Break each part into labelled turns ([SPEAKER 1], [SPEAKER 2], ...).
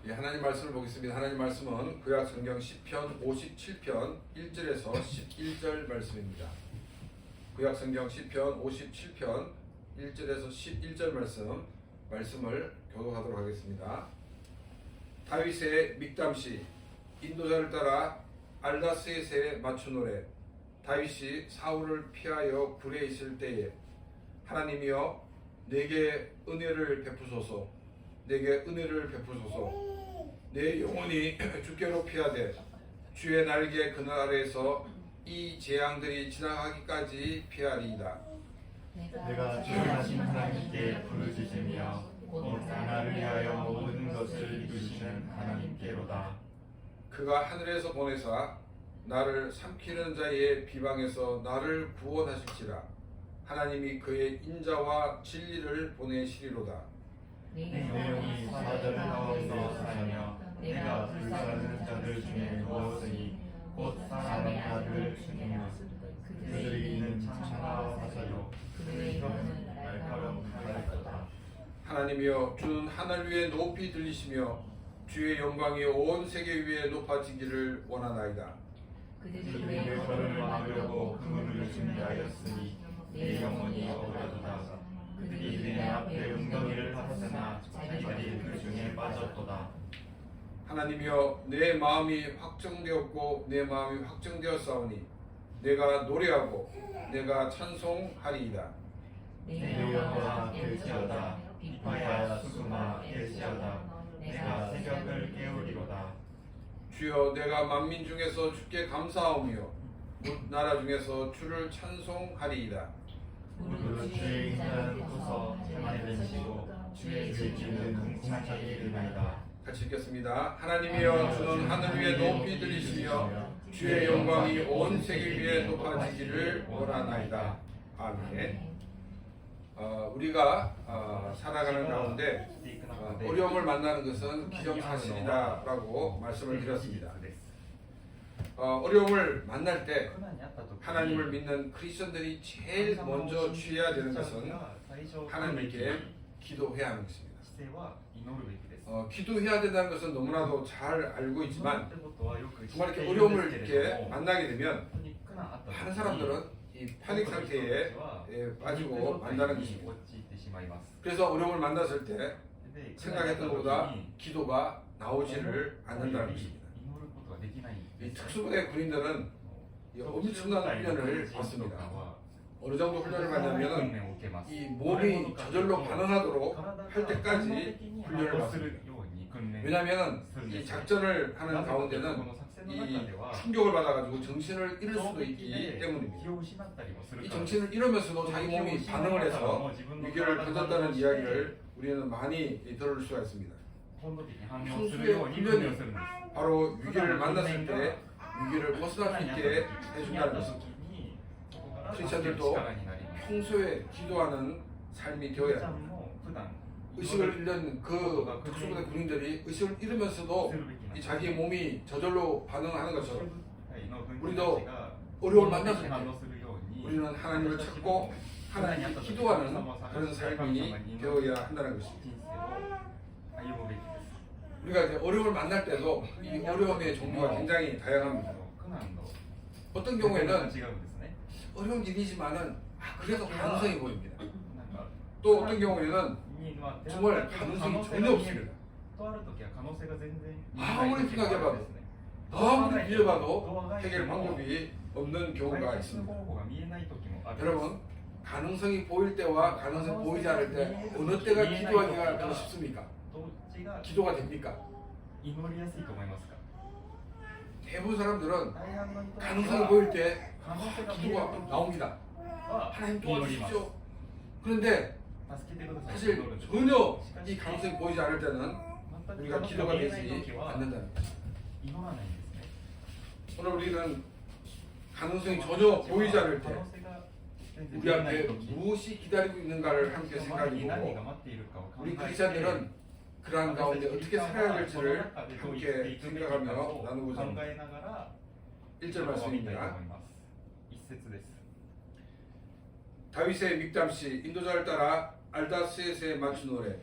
[SPEAKER 1] 예, 하나님 말씀을 보겠습니다. 하나님 말씀은 구약 성경 시편 57편 1절에서 11절 말씀입니다. 구약 성경 시편 57편 1절에서 11절 말씀을 교독하도록 하겠습니다. 다윗의 믹담시, 인도자를 따라 알다스에세 맞춘 노래. 다윗이 사울을 피하여 굴에 있을 때에 하나님이여 내게 은혜를 베푸소서, 내게 은혜를 베푸소서. 내 영혼이 주께로 피하되 주의 날개 그늘 아래에서 이 재앙들이 지나가기까지 피하리이다.
[SPEAKER 2] 내가 주하신 하나님께 부르짖으며 곧 나를 위하여 모든 것을 이루시는 하나님께로다.
[SPEAKER 1] 그가 하늘에서 보내사 나를 삼키는 자의 비방에서 나를 구원하실지라. 하나님이 그의 인자와 진리를 보내시리로다.
[SPEAKER 2] 내 영혼이 사자들 가운데 사며 내가 불사르는 자들 중에 누웠으니 곧 사람의 아들 중이며 그들이 있는 창과 사자요 그들의 혀는 날카로운 칼이로다.
[SPEAKER 1] 하나님이여 주는 하늘 위에 높이 들리시며 주의 영광이 온 세계 위에 높아지기를 원하나이다.
[SPEAKER 2] 그들이 내 걸음을 막으려고 그물을 준비하였으니 내 영혼이 억울하도다. 그들이 내 앞에 웅덩이를 팠으나 자기들이 그 중에 빠졌도다.
[SPEAKER 1] 하나님이여 내 마음이 확정되었고 내 마음이 확정되었사오니 내가 노래하고 내가 찬송하리이다.
[SPEAKER 2] 내 여호와 될지어다. 비파야 수구마 될지어다. 내가 새벽을 깨우리로다.
[SPEAKER 1] 주여 내가 만민 중에서 주께 감사하오며 뭇 나라 중에서 주를 찬송하리이다.
[SPEAKER 2] 무릇 주의 인자는 커서 해만이 되시고 주의 죄지는 궁창이 이르나이다.
[SPEAKER 1] 같이 읽겠습니다. 하나님이여 주는 하늘 위에 높이 들리시며 주의 영광이 온 세계 위에 높아지기를 원하나이다. 아멘. 우리가 살아가는 가운데 어려움을 만나는 것은 기정사실이다라고 말씀을 드렸습니다. 어려움을 만날 때 하나님을 믿는 크리스천들이 제일 먼저 취해야 되는 것은 하나님께 기도해야 하는 것입니다. 기도해야 된다는 것은 너무나도 잘 알고 있지만 정말 이렇게 어려움을 이렇게 만나게 되면 많은 사람들은 이 패닉 상태에 빠지고 만나는 것입니다. 그래서 어려움을 만났을 때 생각했던 것보다 기도가 나오지를 않는다는 것입니다. 이 특수부대 군인들은 엄청난 훈련을 받습니다. 어느 정도 훈련을 받냐면 이 몸이 저절로 반응하도록 할 때까지 훈련을 받습니다. 왜냐하면 이 작전을 하는 가운데는 이 충격을 받아가지고 정신을 잃을 수도 있기 때문입니다. 이 정신을 잃으면서도 자기 몸이 반응을 해서 위기를 던졌다는 이야기를 우리는 많이 들을 수가 있습니다. 평소의 훈련이 바로 위기를 만났을 때 위기를 벗어날 수 있게 해준다는 것입니다. 크리스천들도 평소에 기도하는 삶이 되어야 합니다. 의식을 잃는 그 특수부대 군인들이 의식을 잃으면서도 이 자기의 몸이 저절로 반응하는 것처럼 우리도 어려움을 만났을 때 우리는 하나님을 찾고 하나님께 기도하는 그런 삶이 되어야 한다는 것입니다. 우리가 이제 어려움을 만날 때도 이 어려움의 종류가 굉장히 다양합니다. 어떤 경우에는 어려운 일이지만은 그래도 가능성이 보입니다. 또 어떤 경우에는 정말 가능성이 전혀 없습니다. 아무리 생각해봐도 아무리 빌려봐도 해결 방법이 없는 경우가 있습니다. 여러분, 가능성이 보일 때와 가능성이 보이지 않을 때 어느 때가 기도하기가 더 쉽습니까? 기도가 됩니까? 대부분 사람들은 가능성이 보일 때 기도가 나옵니다. 하나님 도와주십시오. 그런데 사실 전혀 이 가능성이 보이지 않을 때는 우리가 기도가 되지 않는다는 거죠. 오늘 우리는 가능성이 전혀 보이지 않을 때 우리 앞에 무엇이 기다리고 있는가를 함께 생각해보고 우리 크리스천들은 그러한 가운데 어떻게 살아야 될지를 함께 생각하며 나누고자 합니다. 1절 말씀입니다. 다윗의 믹담시, 인도자를 따라 알다스에세 맞춘 노래.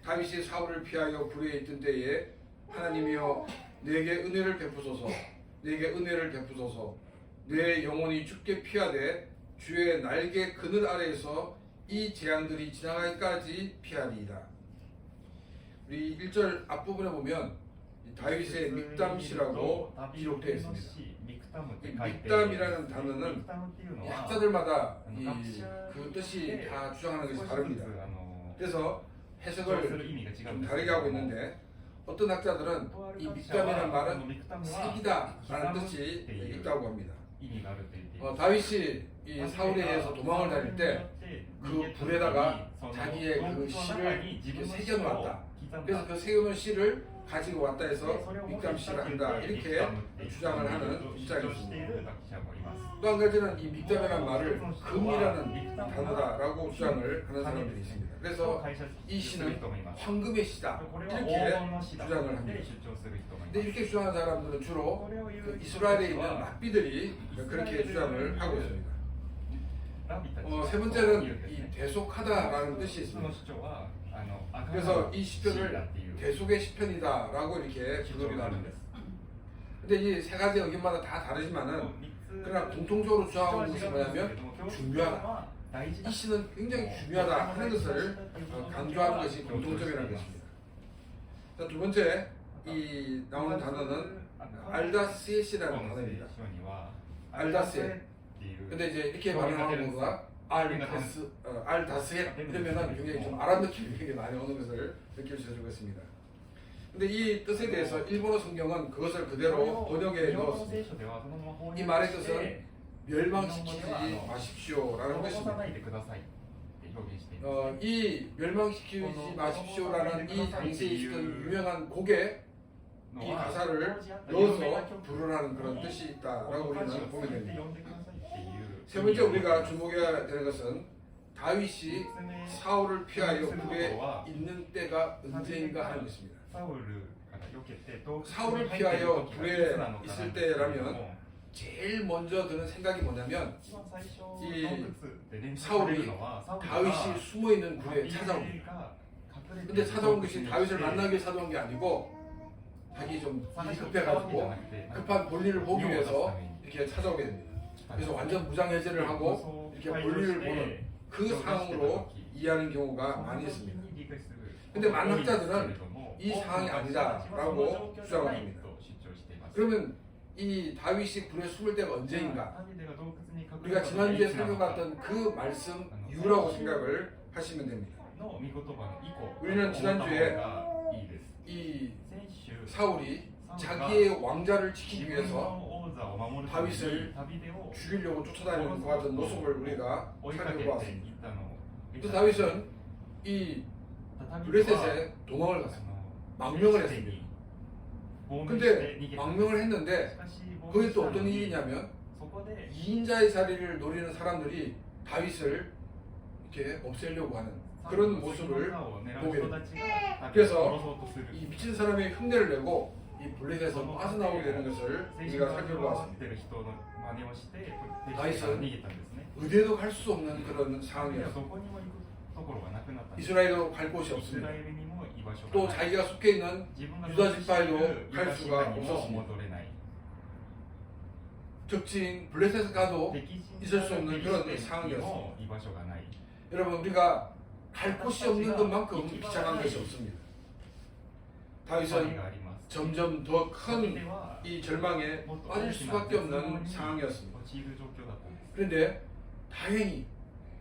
[SPEAKER 1] 다윗이 사울을 피하여 굴에 있던 때에 하나님이여 내게 은혜를 베푸소서. 내게 은혜를 베푸소서. 내 영혼이 주께 피하되 주의 날개 그늘 아래에서 이 재앙들이 지나가기까지 피하리이다. 우리 1절 앞부분에 보면 다윗의 믹담시라고 기록되어 있습니다. 이 믹담이라는 단어는 이 학자들마다 그 뜻이 다 주장하는 것이 다릅니다. 그래서 해석을 좀 다르게 하고 있는데 어떤 학자들은 이 믹담이라는 말은 색이다라는 뜻이 있다고 합니다. 다윗이 이 사울에 의해서 도망을 다닐 때 그 불에다가 자기의 그 시를 이렇게 새겨놓았다. 그래서 그 새겨놓은 시를 가지고 왔다 해서 믹담시를 한다 이렇게 주장을 하는 입장이 있습니다. 또 한 가지는 이 믹담이라는 말을 금이라는 단어다라고 주장을 하는 사람들이 있습니다. 그래서 이 시는 황금의 시다 이렇게 주장을 합니다. 근데 이렇게 주장하는 사람들은 주로 그 이스라엘에 있는 랍비들이 그렇게 주장을 하고 있습니다. 세 번째는 이 대속하다라는 뜻이 있습니다. 그래서 이 시편을 대속의 시편이다라고 이렇게 부르기도 합니다. 근데 이 세 가지 의견마다 다 다르지만은 그러나 공통적으로 주장하는 것이 뭐냐면 중요하다. 이 시는 굉장히 중요하다 하는 것을 강조하는 것이 공통적이라는 것입니다. 자, 두 번째 이 나오는 단어는 알다스엣이라는 단어입니다. 알다스엣. 근데 이제 이렇게 발음하는 것보다 알다스엣 이러면은 굉장히 좀 아랍 느낌이 되게 많이 오는 것을 느낄 수 있습니다. 근데 이 뜻에 대해서 일본어 성경은 그것을 그대로 번역에 넣었습니다. 이 말의 뜻은 멸망시키지 마십시오라는 것입니다. 이 멸망시키지 마십시오라는 이 당시에 있던 유명한 곡에 이 가사를 넣어서 부르라는 그런 뜻이 있다라고 우리는 보게 됩니다. 세 번째 우리가 주목해야 되는 것은 다윗이 사울을 피하여 불에 있는 때가 언제인가 하는 것입니다. 사울을 피하여 불에 있을 때라면 제일 먼저 드는 생각이 뭐냐면 이 사울이 다윗이 숨어있는 굴에 찾아옵니다. 근데 찾아온 것이 다윗을 만나기 위해 찾아온 게 아니고 자기 좀 일이 급해가지고 급한 볼일을 보기 위해서 이렇게 찾아오게 됩니다. 그래서 완전 무장해제를 하고 이렇게 볼일을 보는 그 상황으로 이해하는 경우가 많이 있습니다. 근데 만학자들은 이 상황이 아니다라고 주장을 합니다. 그러면 이 다윗이 불에 숨을 때가 언제인가? 우리가 지난주에 살펴봤던 그 말씀 이유라고 생각을 하시면 됩니다. 우리는 지난주에 이 사울이 자기의 왕자를 지키기 위해서 다윗을 죽이려고 쫓아다니는 것 같은 모습을 우리가 살펴보았습니다. 또 다윗은 이 블레셋에 도망을 갔습니다. 망명을 했습니다. 근데 망명을 했는데 거기 또 어떤 일이냐면 2인자의 자리를 노리는 사람들이 다윗을 이렇게 없애려고 하는 그런 모습을 보게 됩니다. 그래서 이 미친 사람의 흉내를 내고 이 블레셋에서 빠져나오게 되는 것을 우리가 살펴보았습니다. 다윗은 어디에도 갈 수 없는 그런 상황이었습니다. 이스라엘도 갈 곳이 없습니다. 또 자기가 속해 있는 유다 지파에도 갈 수가 없었습니다. 적진 블레셋에 가도 있을 수 없는 그런 상황이었습니다. 여러분 우리가 갈 곳이 없는 것만큼 비참한 것이 없습니다. 다윗은 점점 더 큰 이 절망에 빠질 수밖에 없는 상황이었습니다. 그런데 다행히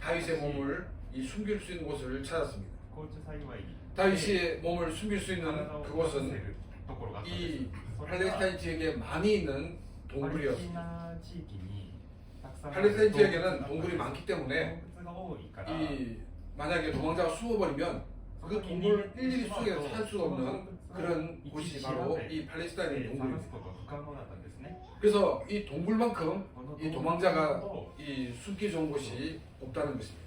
[SPEAKER 1] 다윗의 몸을 숨길 수 있는 곳을 찾았습니다. 다윗의 몸을 숨길 수 있는 그곳은 이 팔레스타인 지역에 많이 있는 동굴이었습니다. 팔레스타인 지역에는 동굴이 많기 때문에 이 만약에 도망자가 숨어버리면 그 동굴을 일일이 속에서 찾을 수가 없는 그런 곳이 바로 이 팔레스타인의 동굴입니다. 그래서 이 동굴만큼 이 도망자가 이 숨기 좋은 곳이 없다는 것입니다.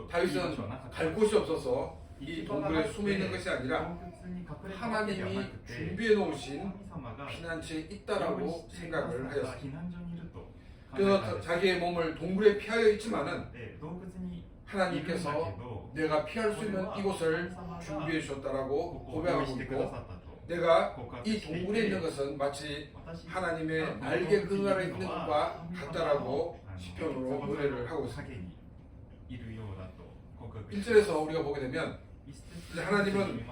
[SPEAKER 1] 다윗은 갈 곳이 없어서 이 동굴에 숨어 있는 것이 아니라 하나님이 준비해 놓으신 피난처에 있다라고 생각을 하였습니다. 그래서 자기의 몸을 동굴에 피하여 있지만은 하나님께서 내가 피할 수 있는 이곳을 준비해 주셨다라고 고백하고 있고, 내가 이 동굴에 있는 것은 마치 하나님의 날개 그늘 아래 있는 것과 같다라고 시편으로 노래를 하고 있습니다. 1절에서 우리가 보게 되면 이제 하나님은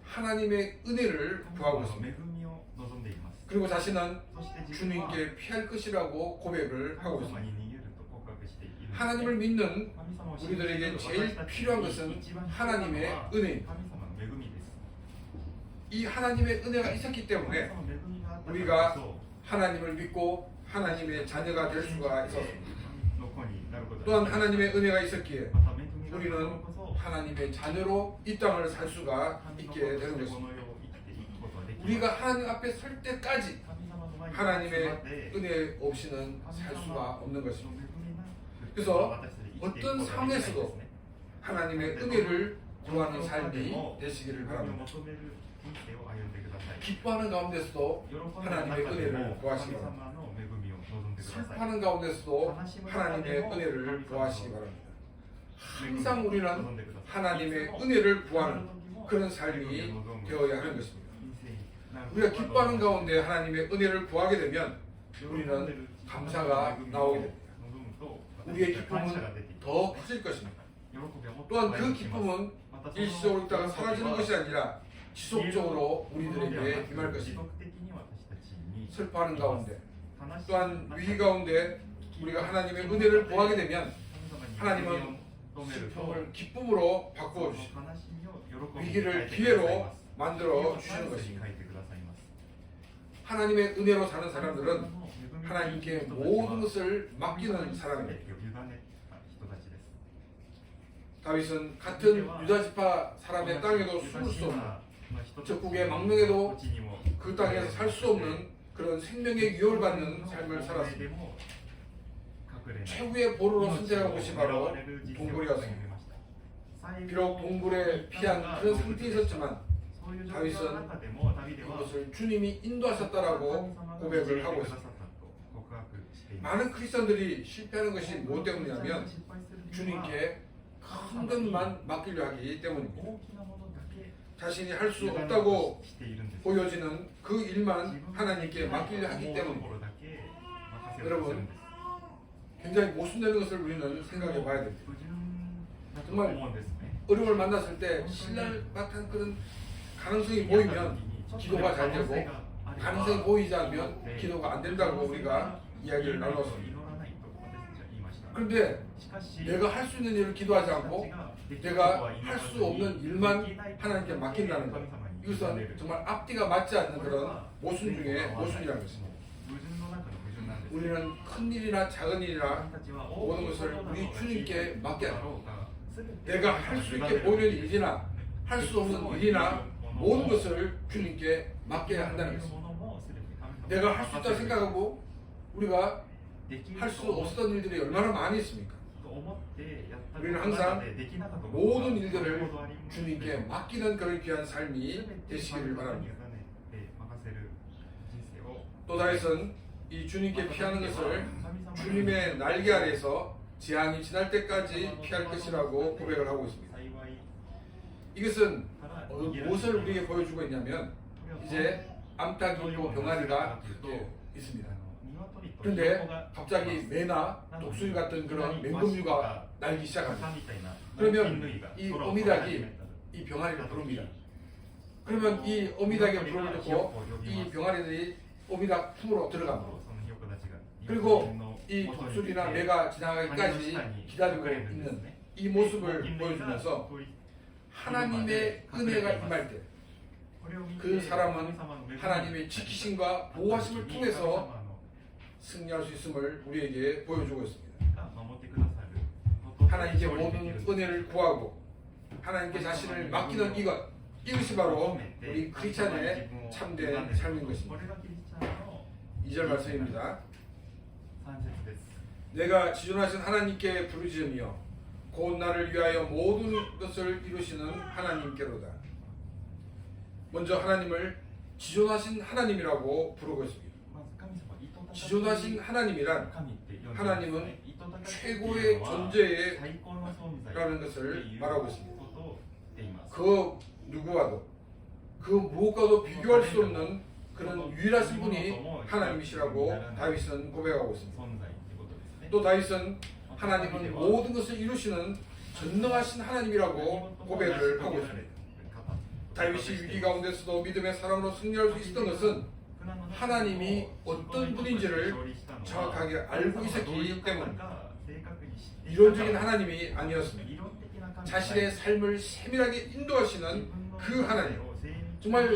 [SPEAKER 1] 하나님의 은혜를 구하고 있습니다. 그리고 자신은 주님께 피할 것이라고 고백을 하고 있습니다. 하나님을 믿는 우리들에게 제일 필요한 것은 하나님의 은혜입니다. 이 하나님의 은혜가 있었기 때문에 우리가 하나님을 믿고 하나님의 자녀가 될 수가 있었습니다. 또한 하나님의 은혜가 있었기에 우리는 하나님의 자녀로 이 땅을 살 수가 있게 되는 것입니다. 우리가 하나님 앞에 설 때까지 하나님의 은혜 없이는 살 수가 없는 것입니다. 그래서 어떤 상황에서도 하나님의 은혜를 구하는 삶이 되시기를 바랍니다. 기뻐하는 가운데서도 하나님의 은혜를 구하시기 바랍니다. 슬퍼하는 가운데서도 하나님의 은혜를 구하시기 바랍니다. 항상 우리는 하나님의 은혜를 구하는 그런 삶이 되어야 하는 것입니다. 우리가 기뻐하는 가운데 하나님의 은혜를 구하게 되면 우리는 감사가 나오게 됩니다. 우리의 기쁨은 더 커질 것입니다. 또한 그 기쁨은 일시적으로 있다가 사라지는 것이 아니라 지속적으로 우리들에게 임할 것입니다. 슬퍼하는 가운데 또한 위기 가운데 우리가 하나님의 은혜를 구하게 되면 하나님은 슬픔을 기쁨으로 바꾸어 주시고 위기를 기회로 만들어 주시는 것입니다. 하나님의 은혜로 사는 사람들은 하나님께 모든 것을 맡기는 사람입니다. 다윗은 같은 유다지파 사람의 땅에도 숨을 수 없는, 적국의 망명에도 그 땅에서 살 수 없는 그런 생명의 위협을 받는 삶을 살았습니다. 최후의 보루로 선택한 곳이 바로 동굴이었습니다. 비록 동굴에 피한 그런 상태에 있었지만 다윗은 그것을 주님이 인도하셨다라고 고백을 하고 있습니다. 많은 크리스천들이 실패하는 것이 무엇 때문이냐면 주님께 큰 것만 맡기려 하기 때문입니다. 자신이 할 수 없다고 보여지는 그 일만 하나님께 맡기려 하기 때문입니다. 여러분, 굉장히 모순되는 것을 우리는 생각해 봐야 됩니다. 정말 어려움을 만났을 때 신랄 같은 그런 가능성이 보이면 기도가 잘 되고, 가능성이 보이지 않으면 기도가 안 된다고 우리가 이야기를 나눴습니다. 그런데 내가 할 수 있는 일을 기도하지 않고 내가 할 수 없는 일만 하나님께 맡긴다는 것, 이것은 정말 앞뒤가 맞지 않는 그런 모순 중에 모순이라는 것입니다. 우리는 큰 일이나 작은 일이나 모든 것을 우리 주님께 맡겨야 합니다. 내가 할 수 있게 보이는 일이나 할 수 없는 일이나 모든 것을 주님께 맡겨야 한다는 것입니다. 내가 할 수 있다고 생각하고 우리가 할 수 없었던 일들이 얼마나 많이 있습니까? 우리는 항상 모든 일들을 주님께 맡기는 그런 귀한 삶이 되시기를 바랍니다. 또 다윗은 이 주님께 피하는 것을 주님의 날개 아래에서 재앙이 지날 때까지 피할 것이라고 고백을 하고 있습니다. 이것은 무엇을 우리에게 보여주고 있냐면 이제 암탉이 있고 병아리가 있습니다. 그런데 갑자기 매나 독수리 같은 그런 맹금류가 날기 시작합니다. 그러면 이 어미닭이 이 병아리를 부릅니다. 그러면 이 어미닭의 부름을 듣고 이 병아리들이 어미닭 품으로 들어갑니다. 그리고 이 독수리나 매가 지나가기까지 기다리고 있는 이 모습을 보여주면서 하나님의 은혜가 임할 때 그 사람은 하나님의 지키심과 보호하심을 통해서 승리할 수 있음을 우리에게 보여주고 있습니다. 하나님께 모든 은혜를 구하고 하나님께 자신을 맡기는 이것이 바로 우리 크리스찬의 참된 삶인 것입니다. 2절 말씀입니다. 내가 지존하신 하나님께 부르짖으며 곧 나를 위하여 모든 것을 이루시는 하나님께로다. 먼저 하나님을 지존하신 하나님이라고 부르고 있습니다. 지존하신 하나님이란 하나님은 최고의 존재라는 것을 말하고 있습니다. 그 누구와도 그 무엇과도 비교할 수 없는 그런 유일하신 분이 하나님이시라고 다윗은 고백하고 있습니다. 또 다윗은 하나님은 모든 것을 이루시는 전능하신 하나님이라고 고백을 하고 있습니다. 다윗이 위기 가운데서도 믿음의 사람으로 승리할 수 있었던 것은 하나님이 어떤 분인지를 정확하게 알고 있었기 때문입니다. 이론적인 하나님이 아니었습니다. 자신의 삶을 세밀하게 인도하시는 그 하나님, 정말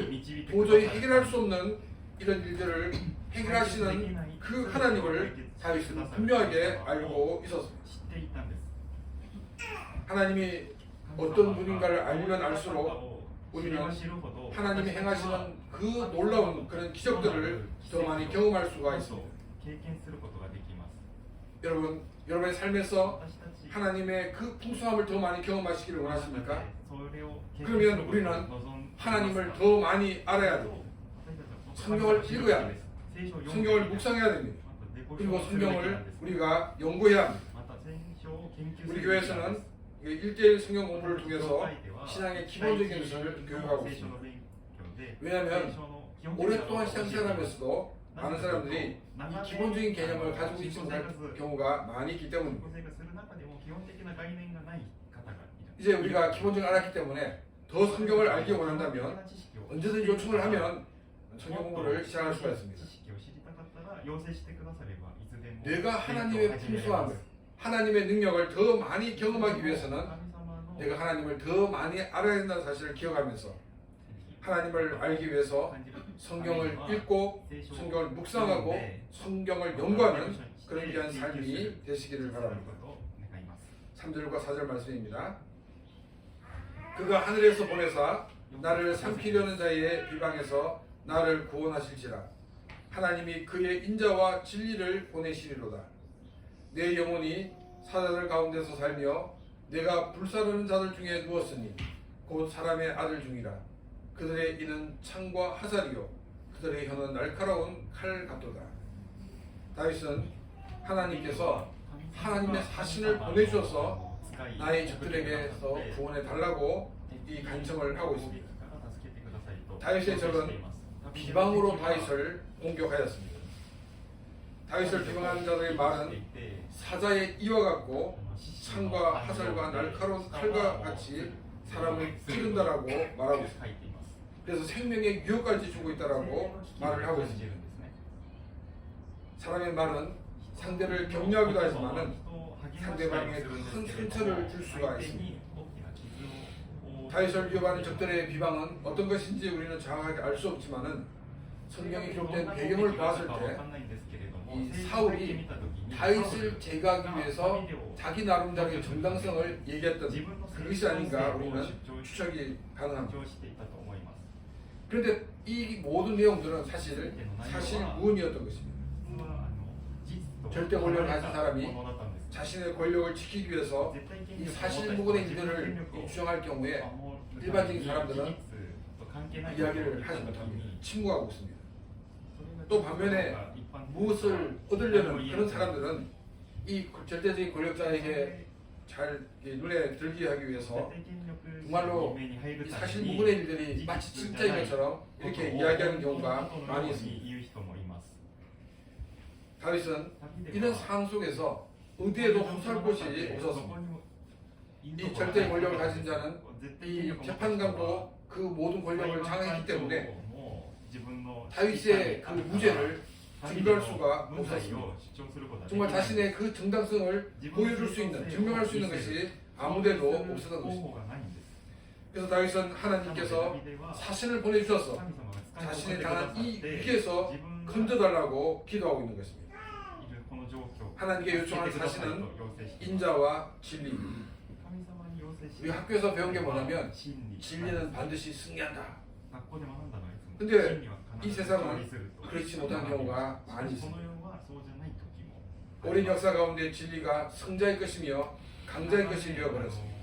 [SPEAKER 1] 도저히 해결할 수 없는 이런 일들을 해결하시는 그 하나님을 다윗은 분명하게 알고 있었습니다. 하나님이 어떤 분인가를 알면 알수록 우리는 하나님이 행하시는 그 놀라운 그런 기적들을 더 많이 경험할 수가 있습니다. 여러분, 여러분의 삶에서 하나님의 그 풍성함을 더 많이 경험하시기를 원하십니까? 그러면 우리는 하나님을 더 많이 알아야 됩니다. 성경을 읽어야 합니다. 성경을 묵상해야 됩니다. 그리고 성경을 우리가 연구해야 합니다. 우리 교회에서는 1대1 성경 공부를 통해서 신앙의 기본적인 것을 교육하고 있습니다. 왜냐하면 오랫동안 신앙생활하면서도 많은 사람들이 이 기본적인 개념을 가지고 있지 못할 경우가 많이 있기 때문입니다. 이제 우리가 기본적으로 알았기 때문에 더 성경을 알기 원한다면 언제든지 요청을 하면 성경 공부를 시작할 수가 있습니다. 내가 하나님의 풍성함을, 하나님의 능력을 더 많이 경험하기 위해서는 내가 하나님을 더 많이 알아야 된다는 사실을 기억하면서 하나님을 알기 위해서 성경을 읽고 성경을 묵상하고 성경을 연구하는 그런 귀한 삶이 되시기를 바랍니다. 3절과 4절 말씀입니다. 그가 하늘에서 보내사 나를 삼키려는 자의 비방에서 나를 구원하실지라. 하나님이 그의 인자와 진리를 보내시리로다. 내 영혼이 사자들 가운데서 살며 내가 불사르는 자들 중에 누웠으니 곧 사람의 아들 중이라. 그들의 이는 창과 화살이요 그들의 혀는 날카로운 칼 같도다. 다윗은 하나님께서 하나님의 사신을 보내주셔서 나의 적들에게서 구원해 달라고 이 간청을 하고 있습니다. 다윗의 적은 비방으로 다윗을 공격하였습니다. 다윗을 비방하는 자들의 말은 사자의 이와 같고 창과 화살과 날카로운 칼과 같이 사람을 찌른다라고 말하고 있습니다. 그래서 생명의 유혹까지 주고 있다라고 말을 하고 있습니다. 사람의 말은 상대를 격려하기도 하지만은 상대방에게 큰 상처를 줄 수가 있습니다. 다윗을 위협하는 적들의 비방은 어떤 것인지 우리는 정확하게 알 수 없지만은 성경에 기록된 배경을 봤을 때 이 사울이 다윗을 제거하기 위해서 자기 나름대로의 정당성을 얘기했던 그것이 아닌가 우리는 추측이 가능합니다. 그런데 이 모든 내용들은 사실 무근이었던 것입니다. 절대 권력을 가진 사람이 자신의 권력을 지키기 위해서 이 사실무근의 일들을 주장할 경우에 일반적인 사람들은 이야기를 하지 못합니다. 침묵하고 있습니다. 또 반면에 무엇을 얻으려는 그런 사람들은 이 절대적인 권력자에게 잘 눈에 들게 하기 위해서 정말로 이 사실무근의 일들이 마치 진짜인 것처럼 이렇게 이야기하는 경우가 많이 있습니다. 다윗은 이런 상황 속에서 어디에도 흠수할 곳이 없었습니다. 이 절대 권력을 가진 자는 이 재판관도 그 모든 권력을 장악했기 때문에 다윗의 그 무죄를 증거할 수가 없었습니다. 정말 자신의 그 정당성을 보여줄 수 있는, 증명할 수 있는 것이 아무데도 없었던 것입니다. 그래서 다윗은 하나님께서 사신을 보내주셔서 자신이 당한 이 위기에서 건져달라고 기도하고 있는 것입니다. 하나님께 요청한 사신은 인자와 진리입니다. 우리 학교에서 배운 게 뭐냐면 진리는 반드시 승리한다. 근데 이 세상은 그렇지 못한 경우가 많이 있습니다. 오랜 역사 가운데 진리가 승자의 것이며 강자의 것이 되어버렸습니다.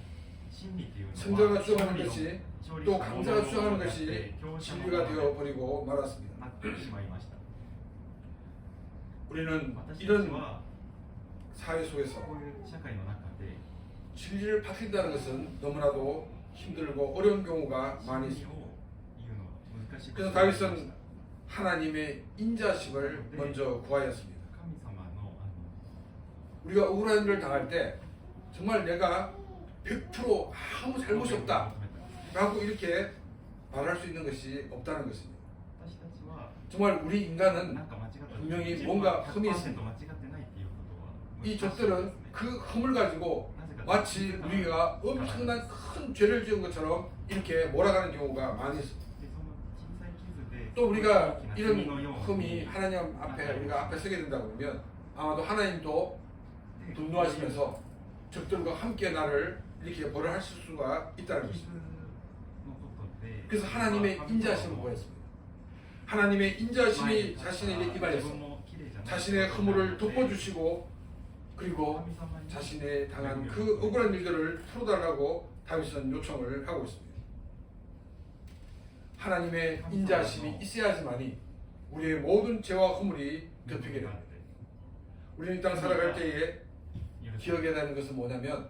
[SPEAKER 1] 승자가 주장하는 것이 또 강자가 주장하는 것이 진리가 되어버리고 말았습니다. 우리는 이런 사회 속에서
[SPEAKER 2] こういう社会の中で
[SPEAKER 1] 진리를 밝힌다는 것은 너무나도 힘들고 어려운 경우가 많이
[SPEAKER 2] 真理
[SPEAKER 1] 있습니다.
[SPEAKER 2] を言うのは難しいこと
[SPEAKER 1] 그래서
[SPEAKER 2] がありました
[SPEAKER 1] 다윗은 하나님의 인자심을 먼저 구하였습니다.
[SPEAKER 2] 神様の
[SPEAKER 1] 우리가 억울한 일을 당할 때 정말 내가 100% 아무 잘못이 없다 라고 이렇게 말할 수 있는 것이 없다는 것입니다.
[SPEAKER 2] 私たちは
[SPEAKER 1] 정말 우리 인간은
[SPEAKER 2] なんか間違った
[SPEAKER 1] 분명히 뭔가 흠이
[SPEAKER 2] 100%
[SPEAKER 1] 있습니다.
[SPEAKER 2] 間違ってないっていうことは
[SPEAKER 1] 이
[SPEAKER 2] 難しいです
[SPEAKER 1] 적들은
[SPEAKER 2] ね
[SPEAKER 1] 그 흠을 가지고
[SPEAKER 2] なぜか
[SPEAKER 1] 마치 우리가 엄청난 큰 죄를 지은 것처럼 이렇게 몰아가는 경우가 많이 있습니다.
[SPEAKER 2] でその小さい傷で
[SPEAKER 1] 또 우리가
[SPEAKER 2] 大きな
[SPEAKER 1] 이런
[SPEAKER 2] 罪のように
[SPEAKER 1] 흠이 하나님 앞에 우리가 앞에 서게 된다고 그러면 아마도 하나님도 분노하시면서 적들과 함께 나를 이렇게 벌을 하실 수가 있다는
[SPEAKER 2] 傷
[SPEAKER 1] 것입니다.
[SPEAKER 2] のことで
[SPEAKER 1] 그래서 하나님의 인자심을 구했습니다. 하나님의 인자심이 자신에게 임하여서 자신의 허물을 덮어주시고 그리고 자신의 당한 그 억울한 일들을 풀어달라고 다윗은 요청을 하고 있습니다. 하나님의 인자심이 있어야지만이 우리의 모든 죄와 허물이 덮이게 됩니다. 우리는 이 땅 살아갈 때에 기억해야 되는 것은 뭐냐면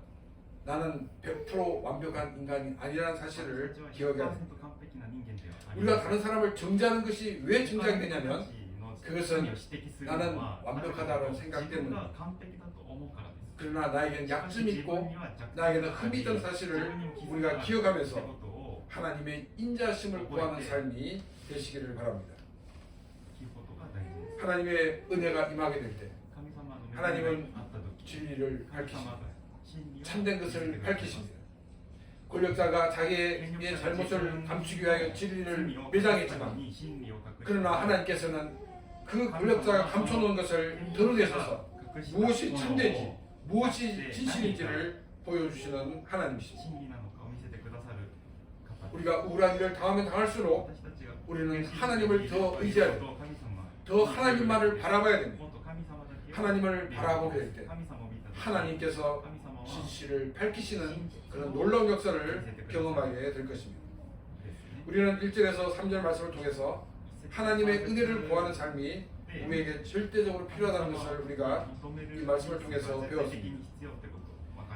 [SPEAKER 1] 나는 100% 완벽한 인간이 아니라는 사실을 기억해야 됩니다. 우리가 다른 사람을 정죄하는 것이 왜 정죄하게 되냐면 그것은 나는 완벽하다는 생각 때문입니다. 그러나 나에게는 약점이 있고 나에게는 흠이 있다는 사실을 우리가 기억하면서 하나님의 인자심을 구하는 삶이 되시기를 바랍니다. 하나님의 은혜가 임하게 될 때 하나님은 진리를 밝히십니다. 참된 것을 밝히십니다. 권력자가 자기의 잘못을 감추기 위하여 진리를 매장했지만 그러나 하나님께서는 그 권력자가 감춰놓은 것을 드러내셔서 무엇이 참된지 무엇이 진실인지를 보여주시는 하나님이십니다. 우리가 우울한 일을 당하면 당할수록 우리는 하나님을 더 의지해야 됩니다. 더 하나님만을 바라봐야 됩니다. 하나님을 바라보게 될 때 하나님께서 진실을 밝히시는 그런 놀라운 역사를 경험하게 될 것입니다. 우리는 1절에서 3절 말씀을 통해서 하나님의 은혜를 구하는 삶이 우리에게 절대적으로 필요하다는 것을 우리가 이 말씀을 통해서 배웠습니다.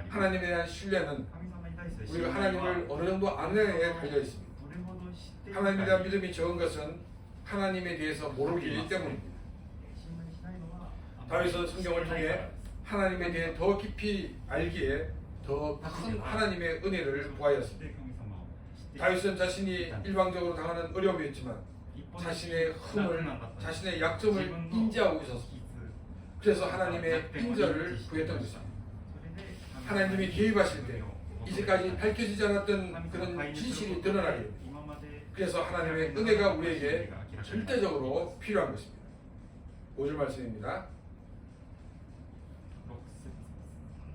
[SPEAKER 1] 하나님에 대한 신뢰는 우리가 하나님을 어느 정도 아느냐에 달려 있습니다. 하나님에 대한 믿음이 적은 것은 하나님에 대해서 모르기 때문입니다. 다윗은 성경을 통해 하나님에 대해 더 깊이 알기에 더 큰 하나님의 은혜를 구하였습니다. 다윗은 자신이 일방적으로 당하는 어려움이 있지만 자신의 흠을, 자신의 약점을 인지하고 있었습니다. 그래서 하나님의 인자를 구했던 것입니다. 하나님이 개입하실 때 이제까지 밝혀지지 않았던 그런 진실이 드러나게 됩니다. 그래서 하나님의 은혜가 우리에게 절대적으로 필요한 것입니다. 5절 말씀입니다.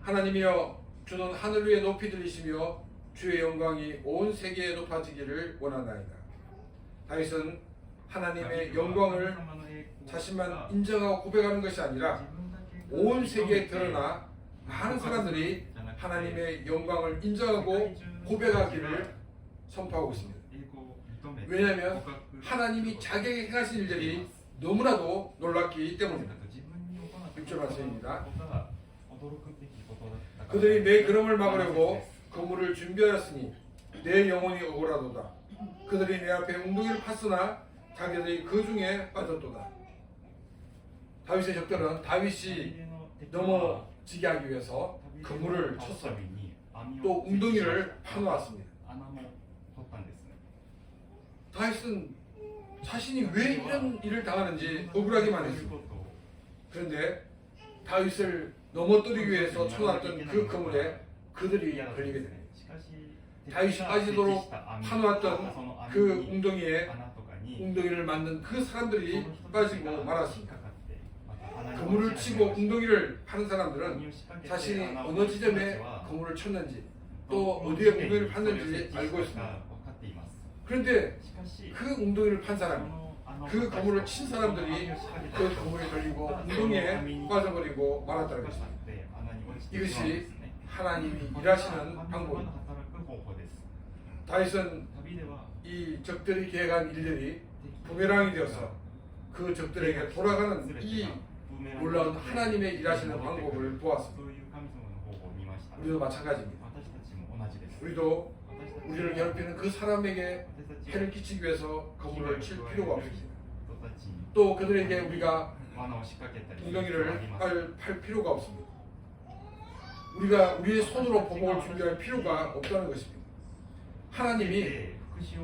[SPEAKER 1] 하나님이여 주는 하늘 위에 높이 들리시며 주의 영광이 온 세계에 높아지기를 원하나이다. 다윗은 하나님의 영광을 자신만 인정하고 고백하는 것이 아니라 온 세계에 드러나 많은 사람들이 하나님의 영광을 인정하고 고백하기를 선포하고 있습니다. 왜냐하면 하나님이 자기에게 행하신 일들이 너무나도 놀랍기 때문입니다. 6절 말씀입니다. 그들이 내 걸음을 막으려고 거물을 준비하였으니 내 영혼이 억울하도다. 그들이 내 앞에 웅덩이를 팠으나 자기들이 그 중에 빠졌도다. 다윗의 적들은 다윗이 넘어지게 하기 위해서 그물을 쳤어요. 또 웅덩이를 파놓았습니다. 다윗은 자신이 왜 이런 일을 당하는지 억울하기만 했습니다. 그런데 다윗을 넘어뜨리기 위해서 쳐놨던 그 그물에 그들이 걸리게 됩니다. 다윗이 빠지도록 파놓았던 그 웅덩이를 만든 그 사람들이 빠지고 말았습니다. 그물을 치고 웅덩이를 파는 사람들은 자신이 어느 지점에 그물을 쳤는지 또 어디에 웅덩이를 팠는지 알고 있습니다. 그런데 그 웅덩이를 판 사람이 그 그물을 친 사람들이 그 그물에 걸리고 웅덩이에 빠져버리고 말았다는 것입니다. 이것이 하나님이 일하시는 방법입니다. 다윗은 이 적들이 계획한 일들이 부메랑이 되어서 그 적들에게 돌아가는 이 놀라운 하나님의 일하시는 방법을 보았습니다.
[SPEAKER 2] そういう神様の方法を見ました。
[SPEAKER 1] 우리도 마찬가지입니다.
[SPEAKER 2] 私たちも同じです。
[SPEAKER 1] 우리도
[SPEAKER 2] 私たち
[SPEAKER 1] 우리를 괴롭히는 그 사람에게
[SPEAKER 2] 私たち
[SPEAKER 1] 해를 끼치기 위해서 거물을 칠 필요가 없습니다.
[SPEAKER 2] 人たちに
[SPEAKER 1] 또 그들에게 우리가
[SPEAKER 2] 罠を仕掛けたり
[SPEAKER 1] 동경이를 팔 필요가 없습니다. 우리가 우리의 손으로 보복을 준비할 필요가 없다는 것입니다. 하나님이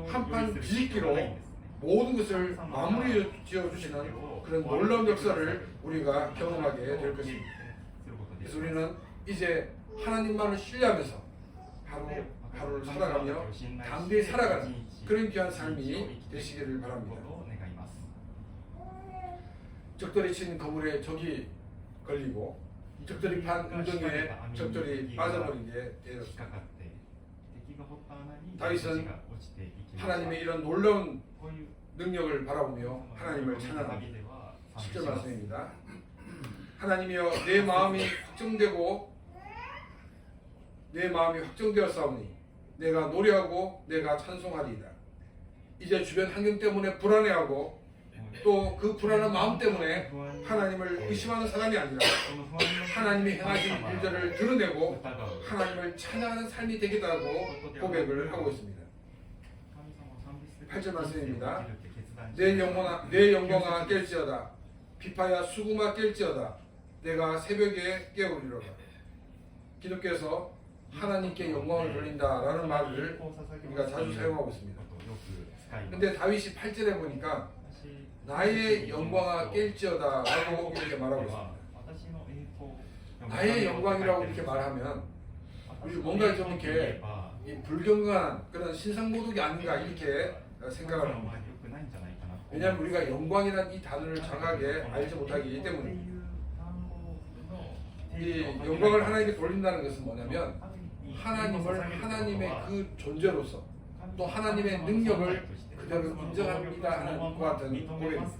[SPEAKER 1] 한판 뒤집기로 모든 것을 마무리 지어 주시는 그런 놀라운 역사를 우리가 경험하게 될 것입니다. 그래서 우리는 이제 하나님만을 신뢰하면서 하루를 살아가며 담대히 살아가는 그런 귀한 삶이 되시기를 바랍니다. 적들이 친 거물에 적이 걸리고 적들이 판 운동에 적들이 빠져버리게 되었습니다. 다윗은 하나님의 이런 놀라운 능력을 바라보며 하나님을 찬양합니다. 10절 말씀입니다. 하나님이여 내 마음이 확정되었사오니 내가 노래하고 내가 찬송하리이다. 이제 주변 환경 때문에 불안해하고 또 그 불안한 마음 때문에 하나님을 의심하는 사람이 아니라 하나님이 행하신 일들을 드러내고 하나님을 찬양하는 삶이 되겠다고 고백을 하고 있습니다. 8절 말씀입니다. 내 영광아 깰지어다. 비파야 수금아 깰지어다. 내가 새벽에 깨우리로다. 기독교에서 하나님께 영광을 돌린다라는 말을 우리가 자주 사용하고 있습니다. 근데 다윗이 8절에 보니까 나의 영광아 깰지어다 라고 이렇게 말하고 있습니다. 나의 영광이라고 이렇게 말하면 우리 뭔가 좀 이렇게 불경건한 그런 신상모독이 아닌가 이렇게 생각을 합니다. 왜냐하면 우리가 영광이라는 이 단어를 정확하게 알지 못하기 때문입니다. 이 영광을 하나님께 돌린다는 것은 뭐냐면 하나님을 하나님의 그 존재로서 또 하나님의 능력을 그대로 인정합니다 하는 것과 같은 고백입니다.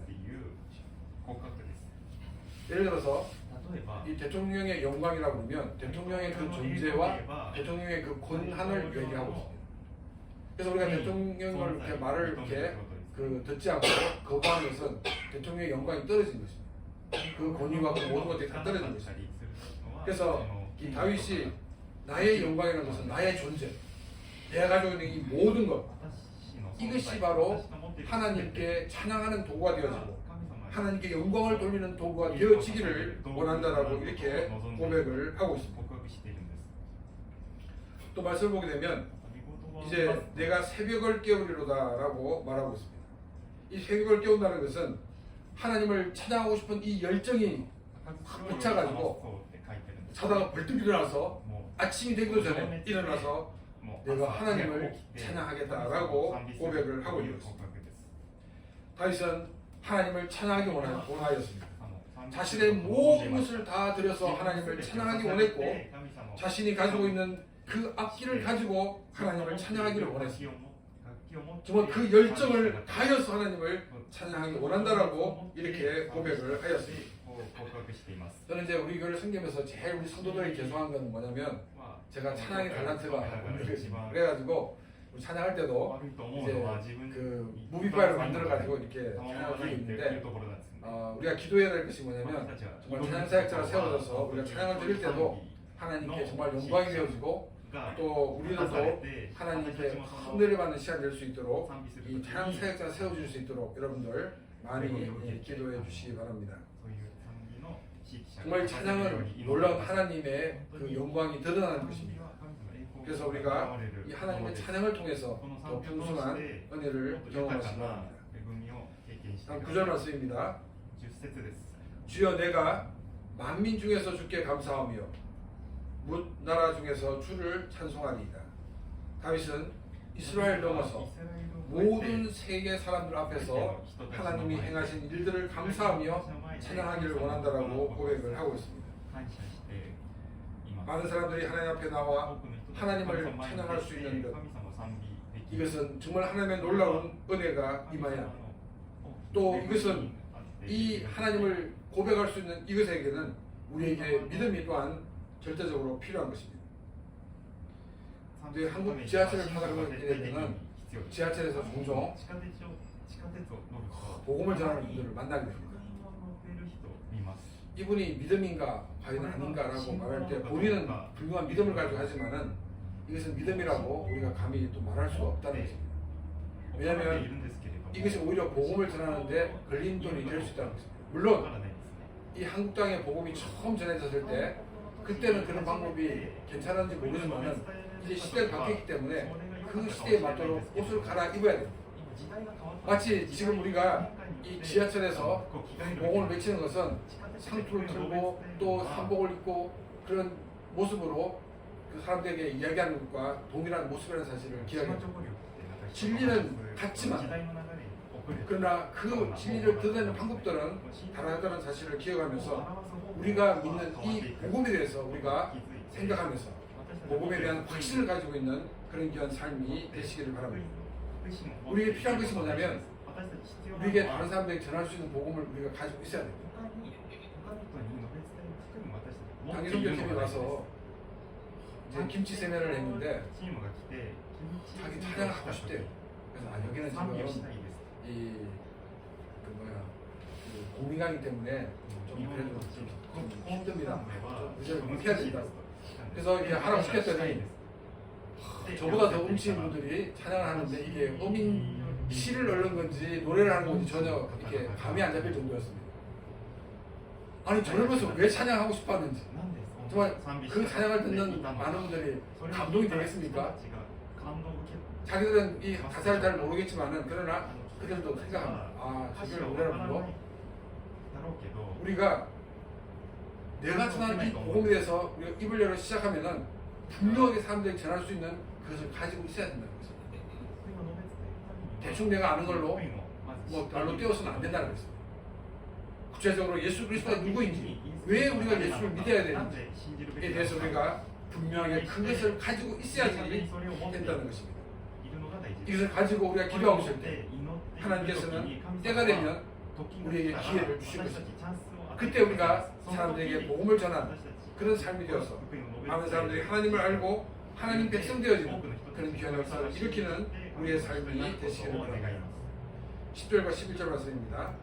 [SPEAKER 1] 예를 들어서 이 대통령의 영광이라고 그러면 대통령의 그 존재와 대통령의 그 권한을 얘기하고 있습니다. 그래서 우리가 대통령을 이렇게 말을 이렇게 듣지 않고 거부하는 것은 대통령의 영광이 떨어진 것입니다. 그 권위와 그 모든 것들이 다 떨어진 것입니다. 그래서 이 다윗이 나의 영광이라는 것은 나의 존재, 내가 가지고 있는 이 모든 것, 이것이 바로 하나님께 찬양하는 도구가 되어지고 하나님께 영광을 돌리는 도구가 되어지기를 원한다라고 이렇게 고백을 하고 있습니다. 또 말씀을 보게 되면 이제 내가 새벽을 깨우리로다라고 말하고 있습니다. 이 새벽을 깨운다는 것은 하나님을 찬양하고 싶은 이 열정이 붙여가지고 자다가 벌떡 일어나서 아침이 되기도 전에 일어나서 내가 하나님을 찬양하겠다라고 고백을 하고 있습니다. 다윗은 하나님을 찬양하기 원하였습니다. 자신의 모든 것을 다 들여서 하나님을 찬양하기 원했고 자신이 가지고 있는 그 악기를 가지고 하나님을 찬양하기를 원했습니다. 정말 그 열정을 다해서 하나님을 찬양하기 원한다라고 이렇게 고백을 하였습니다. 저는 이제 우리 교회를 섬기면서 제일 우리 성도들이 죄송한 건 뭐냐면 제가 찬양의 달란트가 없는 것입니다. 그래가지고 우리 찬양할 때도 이제 그 무비파일을 만들어 가지고 이렇게 찬양을 하고 있는데 우리가 기도해야 될 것이 뭐냐면 정말 찬양 사역자가 세워져서 우리가 찬양을 드릴 때도 하나님께 정말 영광이 되어지고 또 우리들도 하나님께 흔들려 받는 시간 될 수 있도록 이 찬양 사역자가 세워질 수 있도록 여러분들 많이 기도해 주시기 바랍니다. 정말 찬양은 놀라운 하나님의 그 영광이 드러나는 것입니다. 그래서 우리가 이 하나님의 찬양을 통해서 더 풍성한 은혜를 경험하시기 바랍니다. 다음 9절 말씀입니다. 주여 내가 만민 중에서 주께 감사하며 뭇 나라 중에서 주를 찬송하리이다. 다윗은 이스라엘 넘어서 모든 세계 사람들 앞에서 하나님이 행하신 일들을 감사하며 찬양하기를 원한다라고 고백을 하고 있습니다. 많은 사람들이 하나님 앞에 나와 하나님을 찬양할 수 있는 것, 이것은 정말 하나님의 놀라운 은혜가 임하여 또 이것은 이 하나님을 고백할 수 있는 이것에게는 우리에게 믿음이 또한 절대적으로 필요한 것입니다. 근데 한국 지하철을 타다 보면 지하철에서 종종 복음을 전하는 분들을 만나게 됩니다. 이분이 믿음인가 과연 아닌가라고 말할 때 본인은 분명한 믿음을 가지고 하지만은 이것은 믿음이라고 우리가 감히 또 말할 수가 없다는 것입니다. 왜냐하면 이것이 오히려 복음을 전하는데 걸림돌이 될 수 있다는 것입니다. 물론 이 한국 땅에 복음이 처음 전해졌을 때 그때는 그런 방법이 괜찮은지 모르지만은 이제 시대가 바뀌었기 때문에 그 시대에 맞도록 옷을 갈아입어야 됩니다. 마치 지금 우리가 이 지하철에서 복음을 외치는 것은 상투를 틀고 또 한복을 입고 그런 모습으로 그 사람들에게 이야기하는 것과 동일한 모습이라는 사실을 기억해야 됩니다. 진리는 같지만 그러나 그 진리를 드러내는 방법들은 다르다는 사실을 기억하면서 우리가 믿는 이 복음에 대해서 우리가 생각하면서 복음에 대한 확신을 가지고 있는 그런 귀한 삶이 되시기를 바랍니다. 우리에게 필요한 것이 뭐냐면 우리에게 다른 사람들에게 전할 수 있는 복음을 우리가 가지고 있어야 됩니다. 당기성교팀에 가서 이제 김치 세면을 했는데 자기 찬양을 하고 싶대요. 그래서 여기는 지금 그 공민강이기 때문에 좀 그래도 좀 힘듭니다. 좀 의전을 해야 된다. 그래서 이게 하라고 시켰더니 저보다 더 음치인 분들이 찬양을 하는데 이게 음인 시를 얻는 건지 노래를 하는 건지 전혀 이렇게 감이 안 잡힐 정도였습니다. 아니 저러면서 왜 찬양하고 싶었는지 정말 그 찬양을 듣는 많은 분들이 감동이 되겠습니까? 자기들은 이 가사를 잘 모르겠지만은 그러나 그들도 생각합니다. 아 저기를 노래를 불러? 우리가 내가 전하는 이 복음에 대해서 우리가 입을 열어 시작하면은 분명하게 사람들에게 전할 수 있는 그것을 가지고 있어야 된다는 거죠. 대충 내가 아는 걸로 뭐 날로 띄워서는 안 된다는 거죠. 구체적으로 예수 그리스도가 누구인지, 왜 우리가 예수를 믿어야 되는지에 대해서 우리가 분명하게 그것을 가지고 있어야지 된다는 것입니다. 이것을 가지고 우리가 기도하고 있을 때 하나님께서는 때가 되면 우리에게 기회를 주실 것입니다. 그때 우리가 사람들에게 복음을 전하는 그런 삶이 되어서 많은 사람들이 하나님을 알고 하나님 백성 되어지는 그런 귀한 역사를 일으키는 우리의 삶이 되시기를 바랍니다. 10절과 11절 말씀입니다.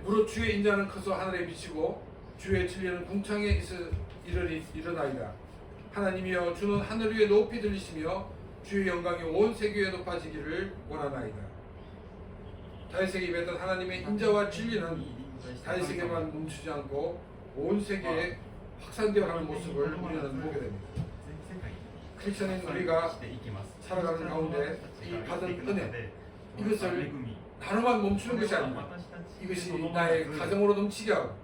[SPEAKER 1] 무릇 주의 인자는 커서 하늘에 비치고 주의 진리는 궁창에 일어나이다. 하나님이여 주는 하늘 위에 높이 들리시며 주의 영광이 온 세계에 높아지기를 원하나이다. 다윗에게 입했던 하나님의 인자와 진리는 다윗에게만 멈추지 않고 온 세계에 확산되어 가는 모습을 우리는 보게 됩니다. 크리스천인 우리가 살아가는 가운데 이 받은 은혜, 이것을 하루만 멈추는 것이 아닙니다. 이것이 나의 가정으로 넘치게 하고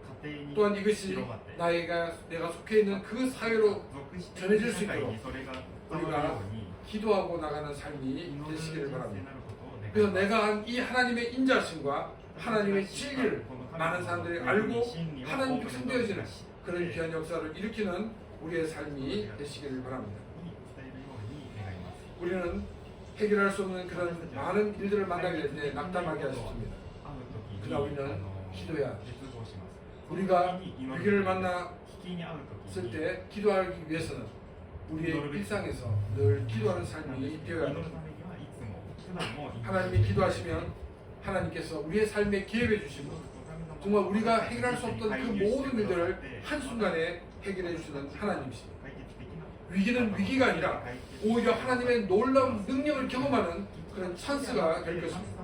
[SPEAKER 1] 또한 이것이 내가 속해 있는 그 사회로 전해질 수 있도록 우리가 기도하고 나가는 삶이 되시기를 바랍니다. 그래서 내가 한 이 하나님의 인자심과 하나님의 진리를 많은 사람들이 알고 하나님 백성 되어지는 그런 귀한 역사를 일으키는 우리의 삶이 되시기를 바랍니다. 우리는 해결할 수 없는 그런 많은 일들을 만나게 될 때 낙담하게 하셨습니다. 그러나 우리는 기도해야 합니다. 우리가 위기를 만났을 때 기도하기 위해서는 우리의 일상에서 늘 기도하는 삶이 되어야 합니다. 하나님이 기도하시면 하나님께서 우리의 삶에 기회해 주시고 정말 우리가 해결할 수 없던 그 모든 일들을 한순간에 해결해 주시는 하나님이십니다. 위기는 위기가 아니라 오히려 하나님의 놀라운 능력을 경험하는 그런 찬스가 될 것입니다.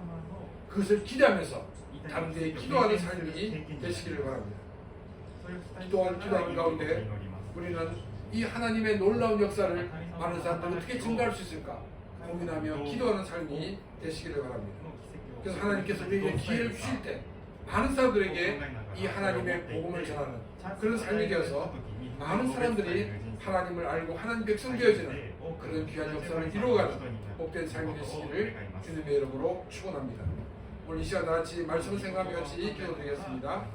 [SPEAKER 1] 그것을 기대하면서 다른 데에 기도하는 삶이 되시기를 바랍니다. 기도하는 가운데 우리는 이 하나님의 놀라운 역사를 많은 사람들이 어떻게 증가할 수 있을까 고민하며 기도하는 삶이 되시기를 바랍니다. 그래서 하나님께서 우리에게 기회를 주실 때 많은 사람들에게 이 하나님의 복음을 전하는 그런 삶이 되어서 많은 사람들이 하나님을 알고 하나님 백성 되어지는 그런 귀한 역사를 이루어가는 복된 삶이 되시기를 주님의 이름으로 축원합니다. 오늘 이 시간 다 같이 말씀을 생각하며 같이 기도드리겠습니다.